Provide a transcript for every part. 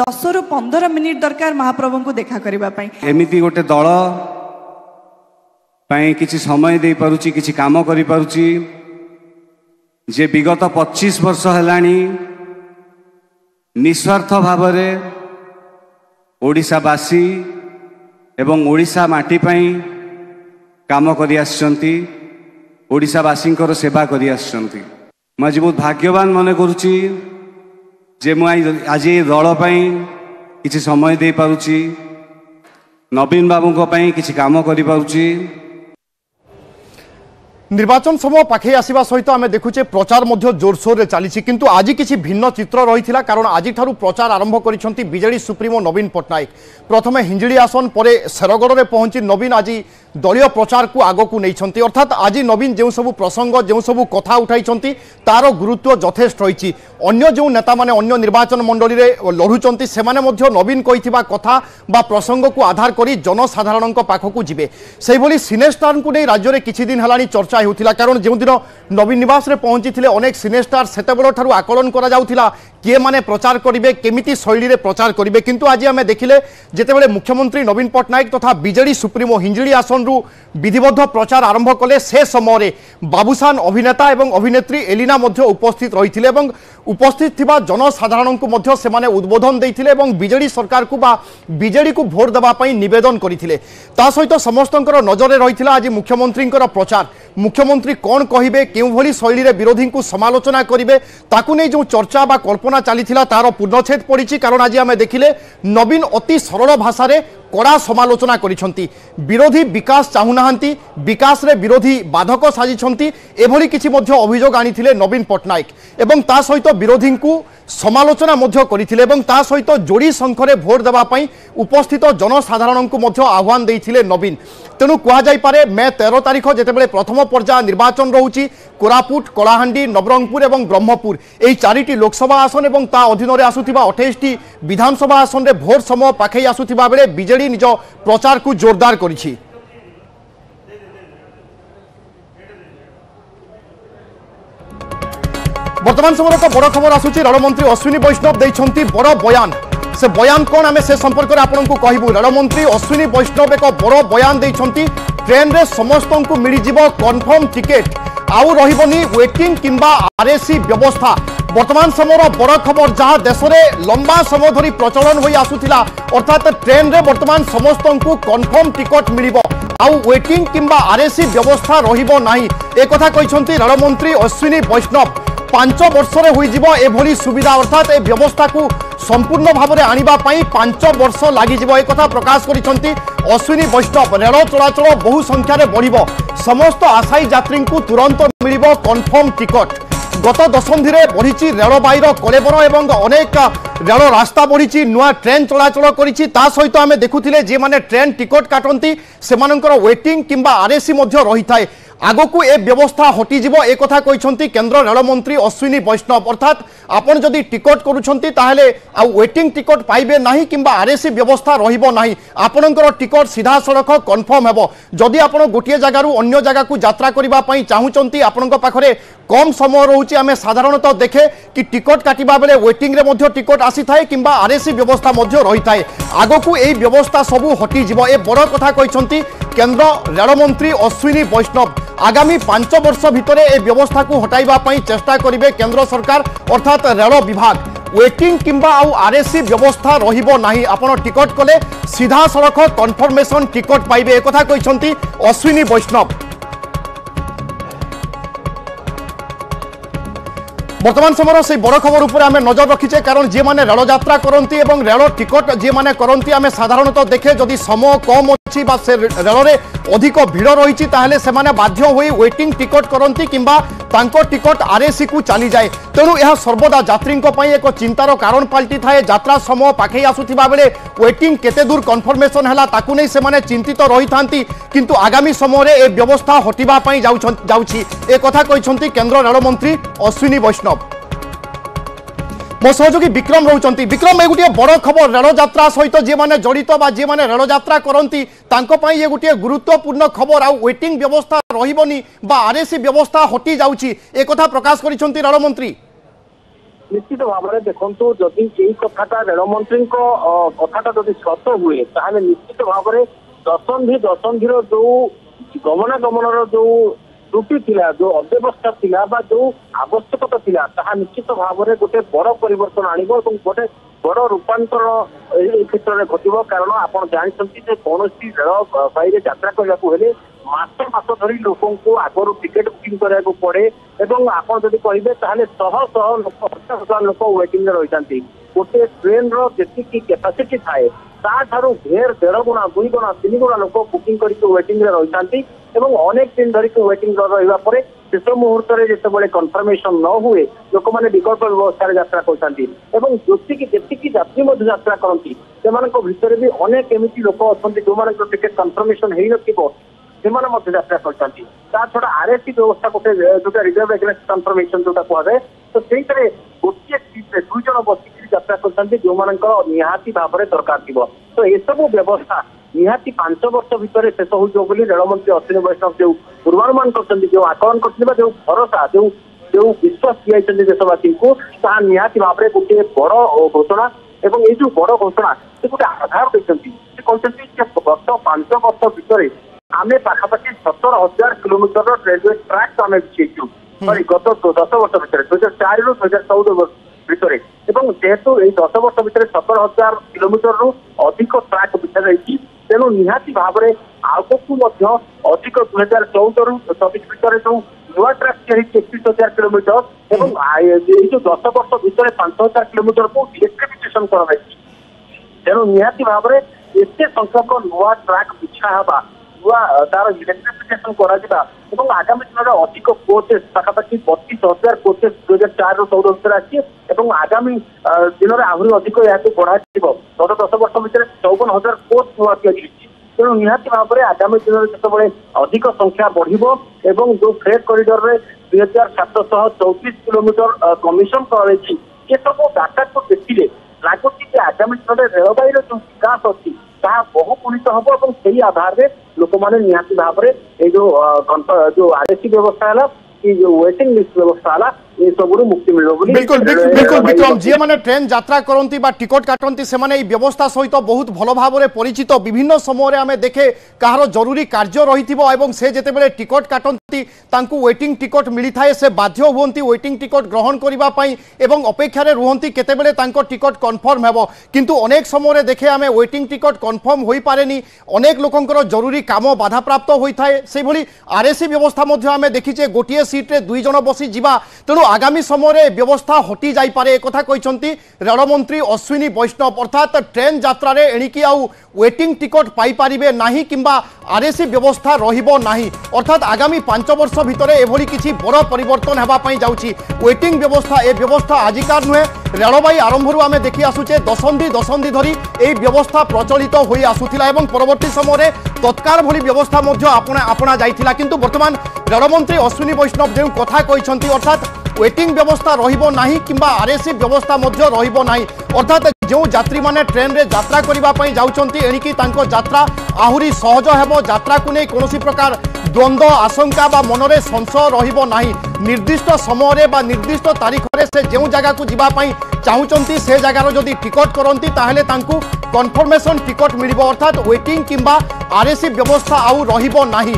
10 ରୁ 15 मिनिट दरकार महाप्रभु को देखा करने एमती गोटे दल किसी समय दे पारुची किसी काम करि पारुची जे विगत 25 वर्ष हेलानी निस्वार्थ भाव ओडिशावासी एवं ओडिशा माटी पई काम करि आछंती ओडिशावासी सेवा करि आछंती। मैं आज बहुत भाग्यवान मन करुची जे आज ये दल किसी समय दे पारुची नवीन बाबू किसी काम करि पारुची। निर्वाचन समय पाखे आसवा सहित आम देखुचे प्रचार जोरसोर रे चली किंतु आज किसी भिन्न चित्र रही कारण आज प्रचार आरंभ करिसेंती बीजेडी सुप्रीमो नवीन पट्टनायक। प्रथमे हिंजिड़ी आसन पर शेरगढ़ में पहुंची नवीन आज दलीय प्रचार को आग को नहीं अर्थात आज नवीन जो सब प्रसंग जो सब कथा उठाई तार गुरुत्व यथेष्ट रही। अन्य जो नेता माने अन्य निर्वाचन मंडली में लड़ुंट से नवीन कही कथा बा प्रसंग को आधार कर जनसाधारण पाखक जी से सिनेस्टार को नहीं राज्य में किसी दिन है चर्चा होता कारण जो दिन नवीन निवास रे पहुंची थे अनेक सिनेस्टार से आकलन करा किए माने प्रचार करेंगे केमिति शैली रे प्रचार करेंगे किंतु आज आम देखिले जितेबाला मुख्यमंत्री नवीन पट्टनायक तथा बीजेडी सुप्रीमो हिंजिड़ी आसन रु विधिबद्ध प्रचार आरंभ कले से समय बाबूसान अभिनेता एवं अभिनेत्री एलिना उपस्थित रही उपस्थित थिबा जनसाधारण को सेमाने उद्बोधन देइथिले एवं बीजेडी सरकार को बा बीजेडी को भोट देबा पई निवेदन करिथिले। ता सहित समस्तंकर नजर रही आज मुख्यमंत्री प्रचार मुख्यमंत्री कौन कहिबे केउ भली शैली रे विरोधी को समालोचना करिवे ताकू नै जो चर्चा बा कल्पना चलीथिला तार पूर्णछेद पड़ी कारण आज आम देखिले नवीन अति सरल भाषा रे कड़ा समालोचना करिसेंती। विरोधी विकास चाहूनाहांती विकास रे विरोधी बाधक साजिसेंती एभली किछि मध्य अभियोग आनिथिले नवीन पट्टनायक एवं ता सहित विरोधी को समालोचना मध्य करिथिले एवं ता सहित जोड़ी संख्यारे भोट देबा पई उपस्थित जनसाधारण को मध्य आह्वान देइथिले नवीन। तेणु कह जाई पारे मे 13 तारिख जेतेबेले प्रथम पर्याय निर्वाचन रहुची कोरापुट कलाहांडी नवरंगपुर एवं ब्रह्मपुर एही 4टी लोकसभा आसन एवं ता अधीन रे आसुथिबा 28टी विधानसभा आसन रे भोट समय पाखै आसुथिबा बेले बीजेडी निज प्रचार को जोरदार करिछि। वर्तमान समय एक बड़ खबर आसुची रेलमंत्री अश्विनी वैष्णव देइछंती बड़ बयान से बयान कौन आम से संपर्क में आपको कहूँ। रेलमंत्री अश्विनी वैष्णव एक बड़ बयान देइछंती ट्रेन रे समस्त को मिल जिवो कन्फर्म टिकेट आउ रहिबनी वेटिंग किंबा आरएसी व्यवस्था। वर्तमान समय बड़ खबर जहाँ देश में लंबा समय धरी प्रचलन हो आसुथिला अर्थात ट्रेन रे वर्तमान समस्त को कन्फर्म टिकट मिलिबो आउ वेटिंग किंबा आरएसी व्यवस्था रहिबो नाही एक कथा कहिसंती रेलमंत्री अश्विनी वैष्णव। 5 वर्ष रे होई जिवो एभली सुविधा अर्थात ए व्यवस्था को संपूर्ण भाव में आनिबा पई 5 वर्ष लागि जिवो एक कथा प्रकाश करिसंती अश्विनी वैष्णव। रेल चलाचल बहु संख्या रे बढ़िबो समस्त आशायी यात्री को तुरंत मिलिबो कन्फर्म टिकट। गत दशंधि रे बढ़ी रेलबाईर कलेबर एवं अनेक रेल रास्ता बढ़ी नुआ ट्रेन चलाचल करिछि ता सहित आमे देखुथिले जे माने ट्रेन टिकट काटंती सेमानकर वेटिंग किंबा आरएसी मध्य रही थाए आगो को ए व्यवस्था हटिजिव एक कथा कहिसंती केंद्र रेल मंत्री अश्विनी वैष्णव। अर्थात आपण जदि टिकट करूछंती ताहेले आ वेटिंग टिकट पाइबे नाही किंबा आरएसी व्यवस्था रहिबो नाही आपणकर टिकट सीधा सड़क कन्फर्म हेबो। जदि आपण गोटिए जगारु अन्य जगह को यात्रा करिबा पई चाहुचंती आपणक पाखरे कम समय रोचे आम साधारणतः देखे कि टिकट काटिबा बेले वेटिंग रे मध्य टिकट आसी थाए किंबा आरएसी व्यवस्था मध्य रही थाए आगो को ए व्यवस्था सबु हटि जिवो ए बड़ कथा कहिसंती केंद्र रेल मंत्री अश्विनी वैष्णव। आगामी 5 वर्ष भितर ए व्यवस्था को हटाइबा पई चेष्टा करिवे केंद्र सरकार अर्थात रेल विभाग। वेटिंग किंबा आउ आरएसी व्यवस्था रहिबो नाही आपण टिकट कले सीधा सड़क कन्फर्मेशन टिकट पाइबे एक कथा कहिसंती अश्विनी वैष्णव। वर्तमान समय से बड़ खबर उपर आम नजर रखीचे कारण जी मैंने रेल यात्रा करती और रेल टिकट जी मैंने करती आम साधारणतः देखे जदि समय कम अच्छी से रेल रे अधिक भिड़ रही से बाध्य हो वेटिंग टिकट करती किंबा तांको टिकट आरएसी को चली जाए। तेणु यह सर्वदा यात्री एक चिंतार कारण पलटि थाए यात्रा समय पाखे आसुथिबा बेले वेटिंग केते दूर कन्फर्मेशन है ताकू नहीं से चिंतित रही था किंतु आगामी समय ए व्यवस्था हटिबा पई जाउछि एक कथा कहिसंती केंद्र रेल मंत्री अश्विनी वैष्णव। मो सहयोगी विक्रम रोचंती। विक्रम ये गोटे बड़ खबर रेल यात्रा सहित जे माने जड़ित बा जे माने रेल यात्रा करती तांको पई ये गोटे गुरुत्वपूर्ण खबर आ वेटिंग व्यवस्था रहिबनी बा आरएसी व्यवस्था हटि जाउछि एक कथा प्रकाश करिसंती रेल मंत्री। निश्चित भाव में देखु जदि यही कथा रेलमंत्री कथा जदि सत हुए ताहले निश्चित भाव में दशंधि जो गमनागमन जो त्रुटि थिला जो अव्यवस्था थिला बा जो आवश्यकता थिला ताहा निश्चित भाव में गोटे बड़ परिवर्तन आनिबो और गोटे बड़ रूपांतर ए क्षेत्र में घटिबो कारण आपण जानछंती जे कोनोसी रेल बाइरे यात्रा करबाकू हेले मास धरी लोकों को आगरू टिकेट बुकिंग कराया पड़े एवं आप जब कहे ताहले शह शह लोक 10,000 लोक वेटिंग रही जाती गोटे ट्रेन जी कैपेसिटी थाए ताठारू ढेर 1.5 गुणा 2 गुणा 3 गुणा लोक बुकिंग करके वेटिंग रही जाती अनेक दिन धरिक वेटिंग रहा शेष मुहूर्त में जिते कन्फर्मेशन न हुए लोक मैंने विकल्प व्यवस्था यात्रा करती जी यात्री यात्रा करती से भी अनेक एमती लोक अच्छा जो टिकेट कन्फर्मेशन हो से यात्रा करती छड़ा आरएससी व्यवस्था गोटे जो रिजर्व एग्रेस्ट कन्फर्मेशन जो कहुए तो से गोटे सीट्रे 2 जन बसिक यात्रा करते जो निहाती भाव में दरकार थी तो यू व्यवस्था निहाती 5 वर्ष भितर शेष हो रेलमंत्री अश्विनी वैष्णव जो पूर्वानुमान कर जो आकलन कर जो भरोसा जो विश्वास दिखाई देशवासी को निहाती भाव में गोटे बड़ घोषणा एवं ये जो बड़ घोषणा से गोटे आधार देते गत 5 वर्ष भितर आमे पाखापाखि 17,000 किलोमीटर रेलवे ट्रैक आम बिछेचु सॉरी गत 10 वर्ष भितर 2004 रु 2014 भितर जेहेतु 10 वर्ष भितर 17,000 किलोमीटर रु अधिक ट्रैक बिछा जाइए तेणु निहाती भाव में आगू अधिक 2014 रु 24 भितर जो नुआ ट्रैक तैयारी 31,000 किलोमीटर एवं जो 10 वर्ष भितर 5,000 किलोमीटर को इलेक्ट्रिफिकेशन कर तेणु निहाती भाव में एत संख्यक नुआ ट्रैक बिछा हवा तार इलेक्ट्रिफिकेशन कर आगामी दिन में अधिक कोचेस पाखापाखि 32,000 कोचेस 2004 रु 14 भितर आसी आगामी दिन में आहरी अधिक यहाँ बढ़ा गत 10 वर्ष भितर 54,000 कोच नुआ तेणु निहाती भाव में आगामी दिन में जिते अधिक संख्या बढ़ जो फ्रेट कॉरिडोर में 2,734 किलोमीटर कमिशन कर सब डाटा को देखिए लगुच आगामी दिन में रेलवाई जो विकास अच्छी बहुगुणित हम और से आधार में लोक मैंने निहाती भाव में जो आरएससी व्यवस्था है कि जो वेटिंग लिस्ट व्यवस्था है ये सब मुक्ति मिल बिल्कुल बिल्कुल विक्रम जी मैंने ट्रेन यात्रा करती टिकट काटती से व्यवस्था सहित बहुत भल भाव में परिचित विभिन्न समय आम देखे कहार जरूरी कार्य रही से जिते टिकट काटती वेटिंग टिकट मिली थाए से बाध्य हुंती वेटिंग टिकट ग्रहण करने अपेक्षा रुहंती केतेबेले टिकट कन्फर्म हेबो किंतु अनेक समय देखे आम वेटिंग टिकट कन्फर्म हो पारे अनेक लोकंकर जरूरी काम बाधा प्राप्त होता है से भली आरएससी व्यवस्था आम देखीचे गोटे सीट्रे 2 जन बसी जीवा तेणु आगामी समय व्यवस्था हटि जाई पारे कथा कहते रेलमंत्री अश्विनी वैष्णव अर्थात ट्रेन यात्रा एणिकी आउ वेटिंग टिकट पाई पारिबे नाही किंबा आरएससी व्यवस्था रहिबो नाही अर्थात आगामी 5 वर्ष भितर एभली किछि बड़ परिवर्तन हेबा पई जाउछि वेटिंग व्यवस्था ए व्यवस्था आजिकार नुहे रेलवाई आरंभरू आमे देखि आसुचे दशंधि धरी ए व्यवस्था प्रचलित होई आसुथिला एवं परवर्ती समय तत्काल भली व्यवस्था मध्य आपणा जाइथिला किंतु वर्तमान रेलमंत्री अश्विनी वैष्णव जो कथा कहते अर्थात वेटिंग व्यवस्था रहिबो नाही किंबा आरएससी व्यवस्था मध्य रहिबो नाही अर्थात जो यात्री माने ट्रेन रे यात्रा करिबा पई जाउचंती एणिकी तांको यात्रा आहुरी सहज हेबो यात्रा को नै कोनोसी प्रकार द्वंद्व आशंका बा मनरे संशय रहिबो नाही निर्दिष्ट समय रे बा निर्दिष्ट तारीख रे से जो जगह को जीवा पई चाहुचंती से जगार जदि टिकट करंती ताहेले तांकू कन्फर्मेशन टिकट मिलिबो अर्थात वेटिंग किंबा आरएससी व्यवस्था आउ रहिबो नाही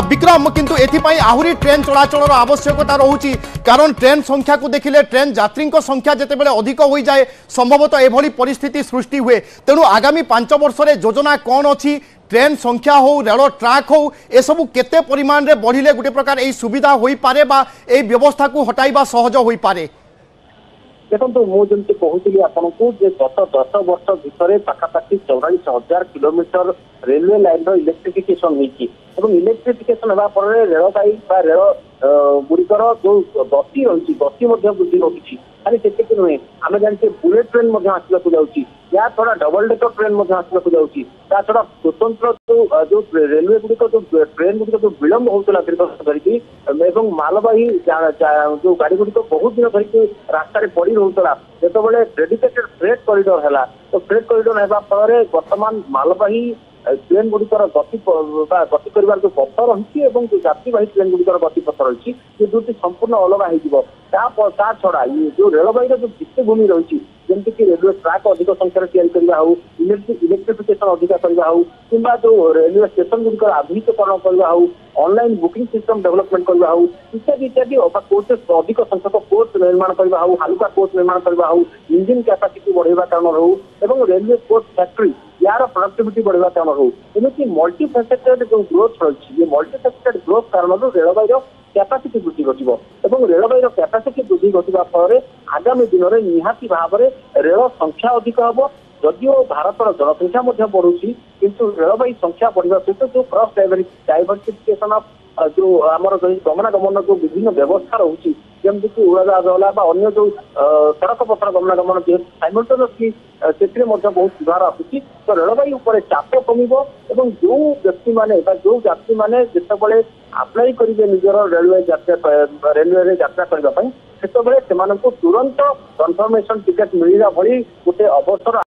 विक्रम किंतु एथिपाई आहुरी ट्रेन चलाचल आवश्यकता रहुची कारण ट्रेन संख्या को देखिले ट्रेन यात्री संख्या जितेबाला अधिक हो जाए संभवतः एभली परिस्थिति सृष्टि हुए तेणु आगामी 5 वर्ष रे योजना कौन अच्छी ट्रेन संख्या हो रेल ट्रैक हो ए सबु केते परिमाण रे बढ़िले गोटे प्रकार ए सुविधा होई पारे बा ए व्यवस्था को हटाइबा सहज होई पारे देखो मुझे कहूली आपको गत 10 वर्ष भितर पाखापाखि 44,000 किलोमीटर रेलवे लाइन इलेक्ट्रिफिकेशन होती इलेक्ट्रिफिकेशन होगा रेलवाई रेल गुड़िकर जो गति रही गति वृद्धि रही खाली से नुहे आम जानते बुलेट ट्रेन आसवाक जाऊँगी या छड़ा डबल डेकर ट्रेन आसवाक जाऊँगी छड़ा स्वतंत्र जो रेलवे गुड़िक जो ट्रेन गुड़िक जो विलम्ब होता दीर्घ धरिकी मालवाही जो गाड़ी गुड़िक बहुत दिन धरिकी रास्तार पड़ रोला जो डेडिकेटेड फ्रेट कॉरिडोर है तो फ्रेट कॉरिडोर होगा फल वर्तमान मालवाही ट्रेन गुड़िकर गति कर जो पथ रही है जो यात्रीवाही ट्रेन गुड़िकर गतिपथ रही ये दुटी संपूर्ण अलग हो छड़ा ये जो रेलवाई जो भित्तिभूमि रही जमीक कि रेलवे ट्रैक अधिक संख्यार या इलेक्ट्रिफिकेशन अधिक करवा हो कि जो रेलवे स्टेशन गुड़िकर आधुनिकीकरण करवा हो ऑनलाइन बुकिंग सिस्टम डेवलपमेंट करवा हो इत्यादि इत्यादि कोचेस अधिक संख्यक कोच निर्माण करवा हो हालुका कोच निर्माण करवा हो इंजिन कैपेसिटी बढ़ेवा कारण हो एवं रेलवे कोच फैक्ट्री यार प्रोडक्टिविटी बढ़ेवा कारण हो एमती मल्टीफेसेटेड जो ग्रोथ रही है मल्टीफेसेटेड ग्रोथ कारण रेलवाई कैपेसिटी वृद्धि घटो और रेलवाई कैपेसिटी वृद्धि घटा फल आगामी दिन में निहाती भाव में रेल संख्या अधिक हम जदिव भारत जनसंख्या बढ़ुची किंतु रेलवाई संख्या बढ़ा सहित जो क्रॉस डाइवर्सिफिकेशन ऑफ जो आमर गमनागमन जो विभिन्न व्यवस्था रोचे जमीक कि उड़ाजाहाज है अन्य जो सड़क पथर गमनागमन जेहतु साइमल्टेनियसली से बहुत सुधार आसूची तो रेलवाई उपर चाप कम जो व्यक्ति माने जो यात्री मैंने जिते आप्लाई करेंगे निजर रेलवे यात्रा करने से तुरंत कन्फर्मेशन टिकेट मिलने भली गोटे अवसर